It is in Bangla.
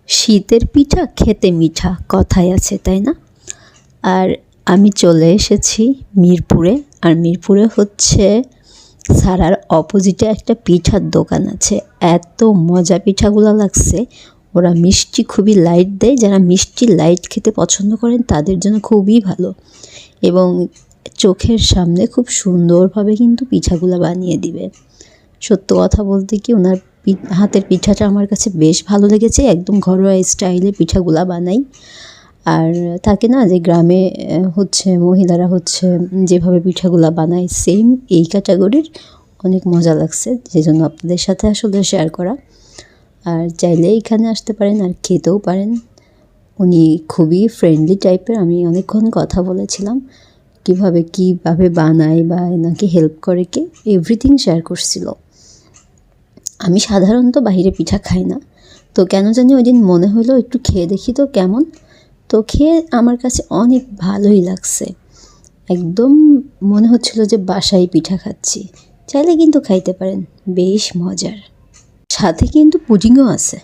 শীতের পিঠা খেতে মিঠা কথায় আছে, তাই না? আর আমি চলে এসেছি মিরপুরে। আর মিরপুরে হচ্ছে সারার অপোজিটে একটা পিঠার দোকান আছে। এত মজা পিঠাগুলো লাগছে। ওরা মিষ্টি খুবই লাইট দেয়, যারা মিষ্টি লাইট খেতে পছন্দ করেন তাদের জন্য খুবই ভালো। এবং চোখের সামনে খুব সুন্দরভাবে কিন্তু পিঠাগুলো বানিয়ে দিবে। সত্য কথা বলতে কি, ওনার হাতের পিঠাটা আমার কাছে বেশ ভালো লেগেছে। একদম ঘরোয়া স্টাইলে পিঠাগুলা বানাই। আর থাকে না যে গ্রামে হচ্ছে মহিলারা হচ্ছে যেভাবে পিঠাগুলা বানায়, সেম এই ক্যাটাগরির। অনেক মজা লাগছে, যে জন্য আপনাদের সাথে আসলে শেয়ার করা। আর চাইলে এখানে আসতে পারেন আর খেতেও পারেন। উনি খুবই ফ্রেন্ডলি টাইপের। আমি অনেকক্ষণ কথা বলেছিলাম কীভাবে বানায় বা এনাকে হেল্প করে কে, এভরিথিং শেয়ার করছিল। আমি সাধারণত বাইরে পিঠা খাই না, তো কেন জানি ওই দিন মনে হলো একটু খেয়ে দেখি তো কেমন। তো খেয়ে আমার কাছে অনেক ভালোই লাগছে। একদম মনে হচ্ছিল যে বাসায় পিঠা খাচ্ছি। চাইলে কিন্তু খাইতে পারেন, বেশ মজার। সাথে কিন্তু পুডিংও আছে।